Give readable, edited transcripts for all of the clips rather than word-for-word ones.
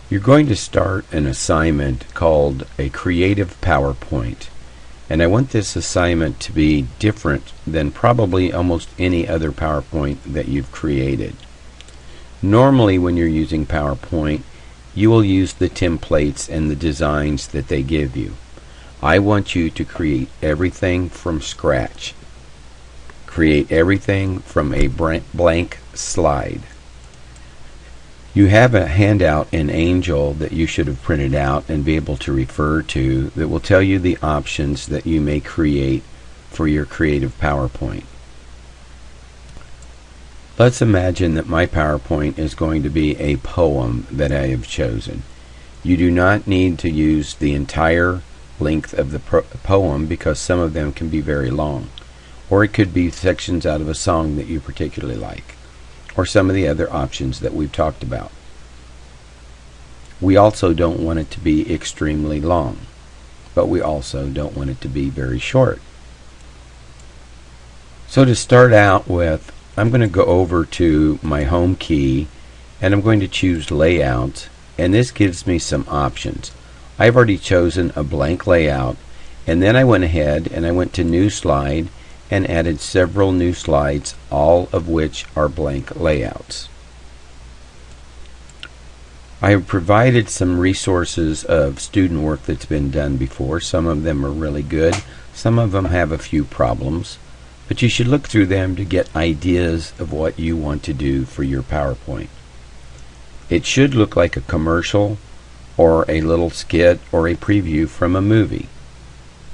You're going to start an assignment called a creative PowerPoint. And I want this assignment to be different than probably almost any other PowerPoint that you've created. Normally when you're using PowerPoint, you will use the templates and the designs that they give you. I want you to create everything from scratch. Create everything from a blank slide. You have a handout in Angel that you should have printed out and be able to refer to that will tell you the options that you may create for your creative PowerPoint. Let's imagine that my PowerPoint is going to be a poem that I have chosen. You do not need to use the entire length of the poem because some of them can be very long. Or it could be sections out of a song that you particularly like, or some of the other options that we've talked about. We also don't want it to be extremely long, but we also don't want it to be very short. So to start out with, I'm going to go over to my home key and I'm going to choose layout, and this gives me some options. I've already chosen a blank layout, and then I went ahead and I went to new slide and added several new slides, all of which are blank layouts. I have provided some resources of student work that's been done before. Some of them are really good. Some of them have a few problems, but you should look through them to get ideas of what you want to do for your PowerPoint. It should look like a commercial or a little skit or a preview from a movie,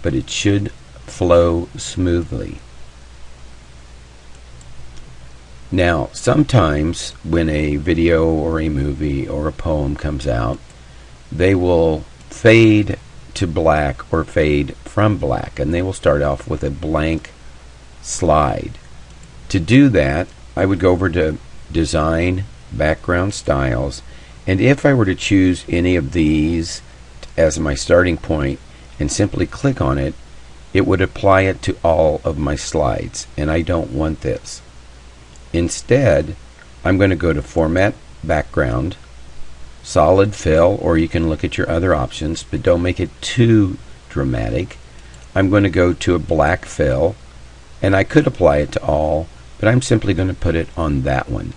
but it should flow smoothly. Now, sometimes when a video or a movie or a poem comes out, they will fade to black or fade from black, and they will start off with a blank slide. To do that, I would go over to Design, Background Styles, and if I were to choose any of these as my starting point and simply click on it, it would apply it to all of my slides, and I don't want this. Instead, I'm going to go to Format Background, Solid Fill, or you can look at your other options, but don't make it too dramatic. I'm going to go to a black fill, and I could apply it to all, but I'm simply going to put it on that one.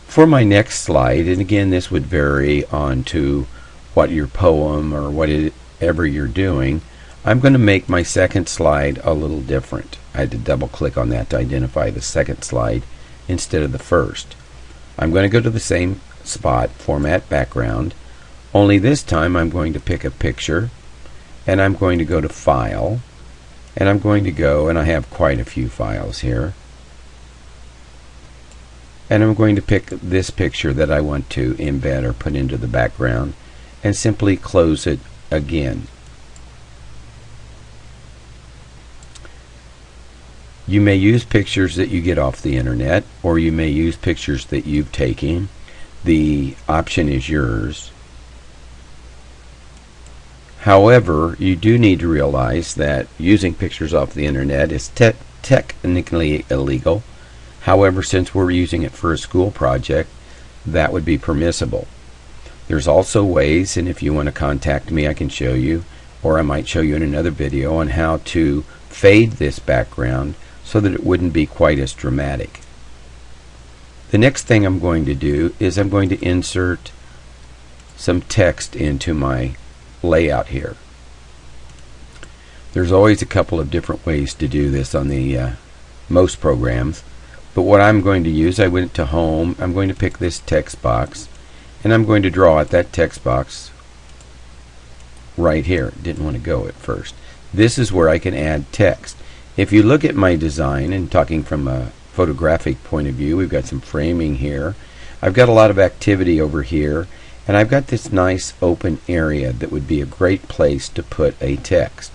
For my next slide, and again this would vary on to what your poem or whatever you're doing, I'm going to make my second slide a little different. I had to double click on that to identify the second slide instead of the first. I'm going to go to the same spot, Format Background, only this time I'm going to pick a picture, and I'm going to go to File, and I'm going to go, and I have quite a few files here, and I'm going to pick this picture that I want to embed or put into the background and simply close it again. You may use pictures that you get off the internet, or you may use pictures that you've taken. The option is yours. However, you do need to realize that using pictures off the internet is technically illegal. However, since we're using it for a school project, that would be permissible. There's also ways, and if you want to contact me, I can show you, or I might show you in another video on how to fade this background so that it wouldn't be quite as dramatic. The next thing I'm going to do is I'm going to insert some text into my layout here. There's always a couple of different ways to do this on the most programs, but what I'm going to use, I went to Home, I'm going to pick this text box, and I'm going to draw at that text box right here. Didn't want to go at first. This is where I can add text. If you look at my design, and talking from a photographic point of view, we've got some framing here. I've got a lot of activity over here, and I've got this nice open area that would be a great place to put a text.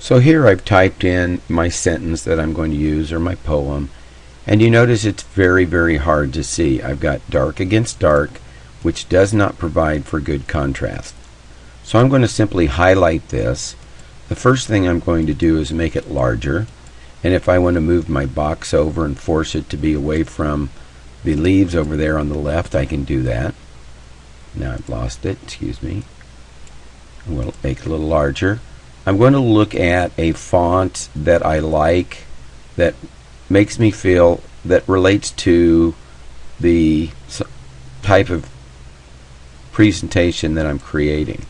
So here I've typed in my sentence that I'm going to use, or my poem, and you notice it's very, very hard to see. I've got dark against dark, which does not provide for good contrast. So I'm going to simply highlight this. The first thing I'm going to do is make it larger, and if I want to move my box over and force it to be away from the leaves over there on the left, I can do that. Now I've lost it, excuse me. We'll make it a little larger. I'm going to look at a font that I like, that makes me feel, that relates to the type of presentation that I'm creating.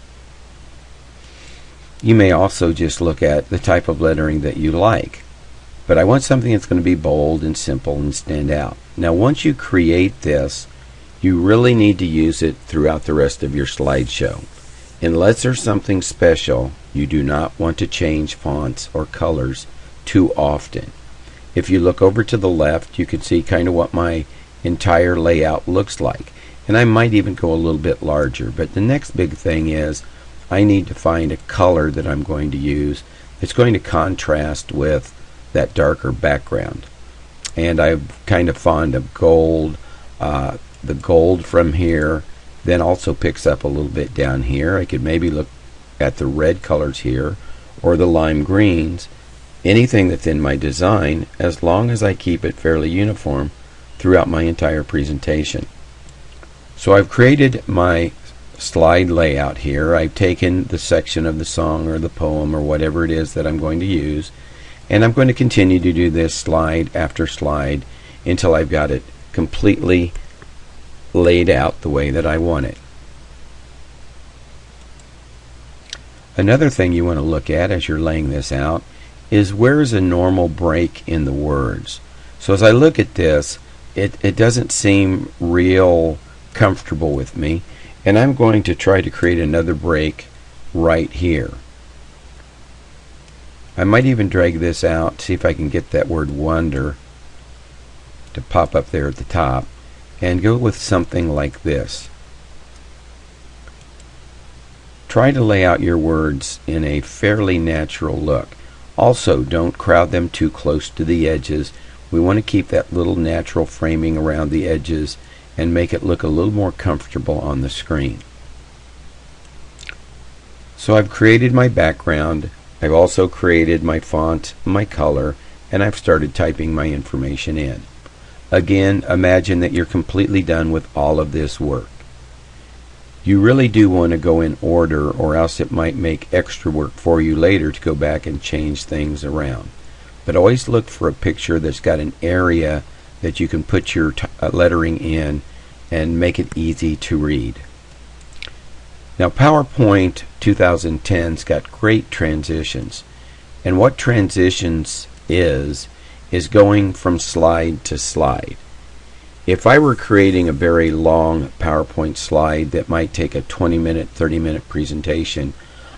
You may also just look at the type of lettering that you like. But I want something that's going to be bold and simple and stand out. Now once you create this, you really need to use it throughout the rest of your slideshow. Unless there's something special, you do not want to change fonts or colors too often. If you look over to the left, you can see kind of what my entire layout looks like. And I might even go a little bit larger. But the next big thing is I need to find a color that I'm going to use that's going to contrast with that darker background. And I'm kind of fond of gold. The gold from here then also picks up a little bit down here. I could maybe look at the red colors here or the lime greens. Anything that's in my design, as long as I keep it fairly uniform throughout my entire presentation. So I've created my slide layout here. I've taken the section of the song or the poem or whatever it is that I'm going to use, and I'm going to continue to do this slide after slide until I've got it completely laid out the way that I want it. Another thing you want to look at as you're laying this out is where's a normal break in the words. So as I look at this, it doesn't seem real comfortable with me, and I'm going to try to create another break right here. I might even drag this out, see if I can get that word wonder to pop up there at the top, and go with something like this. Try to lay out your words in a fairly natural look. Also, don't crowd them too close to the edges. We want to keep that little natural framing around the edges and make it look a little more comfortable on the screen. So I've created my background. I've also created my font, my color, and I've started typing my information in. Again, imagine that you're completely done with all of this work. You really do want to go in order, or else it might make extra work for you later to go back and change things around. But always look for a picture that's got an area that you can put your lettering in and make it easy to read. Now PowerPoint 2010's got great transitions, and what transitions is going from slide to slide. If I were creating a very long PowerPoint slide that might take a 20-minute, 30-minute presentation,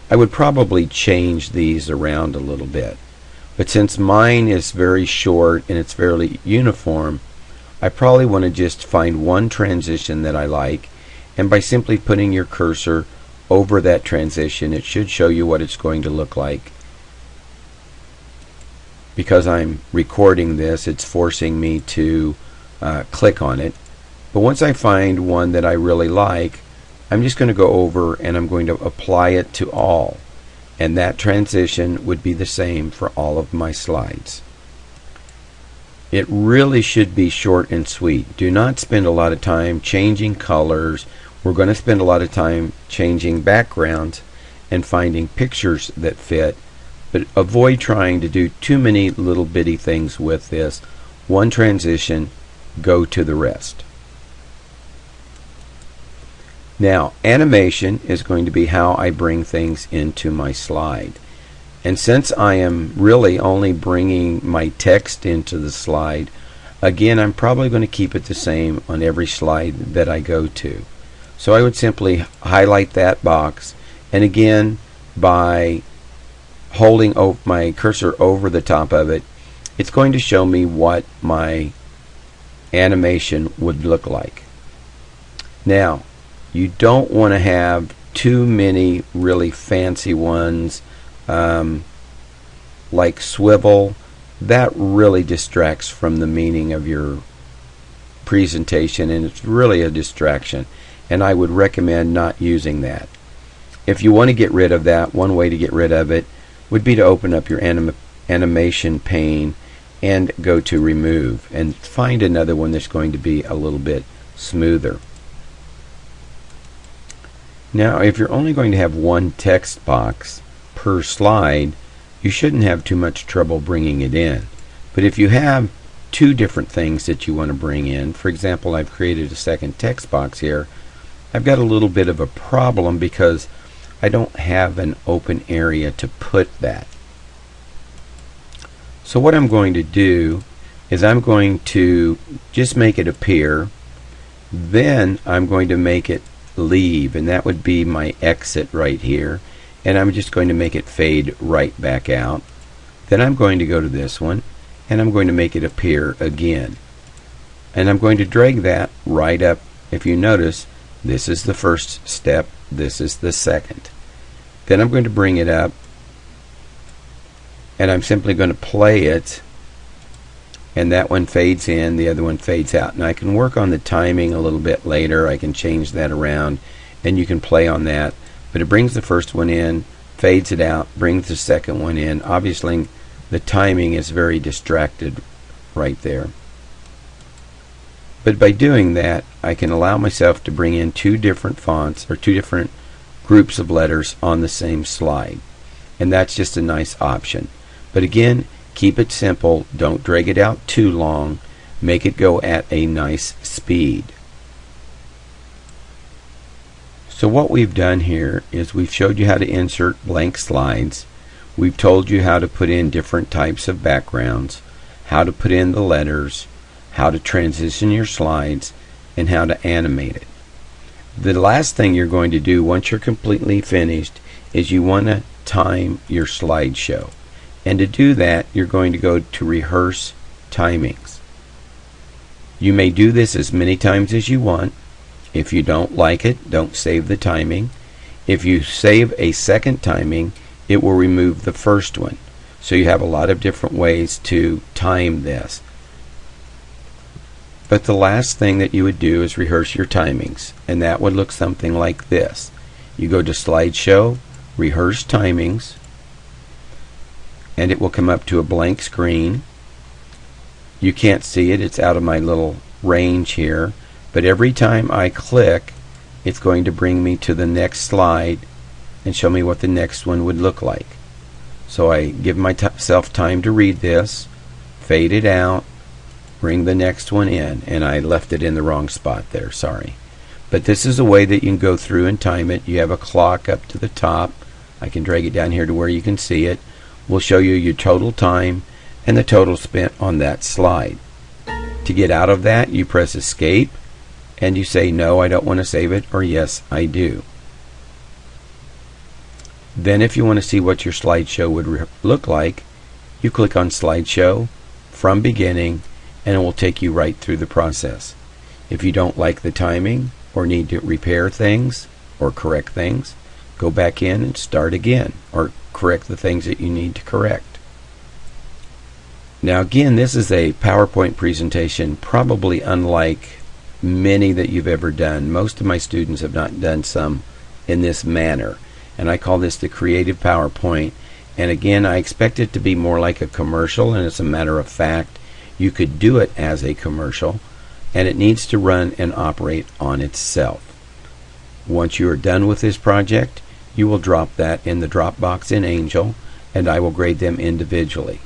I would probably change these around a little bit. But since mine is very short and it's fairly uniform, I probably want to just find one transition that I like, and by simply putting your cursor over that transition, it should show you what it's going to look like. Because I'm recording this, it's forcing me to click on it. But once I find one that I really like, I'm just going to go over and I'm going to apply it to all. And that transition would be the same for all of my slides. It really should be short and sweet. Do not spend a lot of time changing colors. We're going to spend a lot of time changing backgrounds and finding pictures that fit, but avoid trying to do too many little bitty things with this. One transition, go to the rest. Now, animation is going to be how I bring things into my slide. And since I am really only bringing my text into the slide, again, I'm probably going to keep it the same on every slide that I go to. So I would simply highlight that box, and again, by holding my cursor over the top of it, it's going to show me what my animation would look like. Now, you don't want to have too many really fancy ones like swivel. That really distracts from the meaning of your presentation, and it's really a distraction, and I would recommend not using that. If you want to get rid of that, one way to get rid of it would be to open up your animation pane and go to remove and find another one that's going to be a little bit smoother. Now, if you're only going to have one text box per slide, you shouldn't have too much trouble bringing it in. But if you have two different things that you want to bring in, for example, I've created a second text box here, I've got a little bit of a problem because I don't have an open area to put that. So what I'm going to do is I'm going to just make it appear, then I'm going to make it leave, and that would be my exit right here, and I'm just going to make it fade right back out. Then I'm going to go to this one and I'm going to make it appear again, and I'm going to drag that right up. If you notice, this is the first step, this is the second. Then I'm going to bring it up and I'm simply going to play it, and that one fades in, the other one fades out. And I can work on the timing a little bit later. I can change that around and you can play on that. But it brings the first one in, fades it out, brings the second one in. Obviously the timing is very distracted right there. But by doing that, I can allow myself to bring in two different fonts or two different groups of letters on the same slide. And that's just a nice option. But again, keep it simple. Don't drag it out too long. Make it go at a nice speed. So what we've done here is we've showed you how to insert blank slides. We've told you how to put in different types of backgrounds, how to put in the letters, how to transition your slides, and how to animate it. The last thing you're going to do once you're completely finished is you want to time your slideshow. And to do that, you're going to go to rehearse timings. You may do this as many times as you want. If you don't like it, don't save the timing. If you save a second timing, it will remove the first one. So you have a lot of different ways to time this. But the last thing that you would do is rehearse your timings, and that would look something like this. You go to Slideshow, Rehearse Timings, and it will come up to a blank screen. You can't see it, it's out of my little range here, but every time I click, it's going to bring me to the next slide and show me what the next one would look like. So I give myself time to read this, fade it out, bring the next one in, and I left it in the wrong spot there, sorry. But this is a way that you can go through and time it. You have a clock up to the top. I can drag it down here to where you can see it. We'll show you your total time and the total spent on that slide. To get out of that, you press Escape and you say no, I don't want to save it, or yes, I do. Then if you want to see what your slideshow would look like, you click on Slideshow from Beginning and it will take you right through the process. If you don't like the timing or need to repair things or correct things, go back in and start again, or correct the things that you need to correct. Now again, this is a PowerPoint presentation probably unlike many that you've ever done. Most of my students have not done some in this manner, and I call this the creative PowerPoint. And again, I expect it to be more like a commercial, and as a matter of fact, you could do it as a commercial, and it needs to run and operate on itself. Once you are done with this project, you will drop that in the Dropbox in Angel, and I will grade them individually.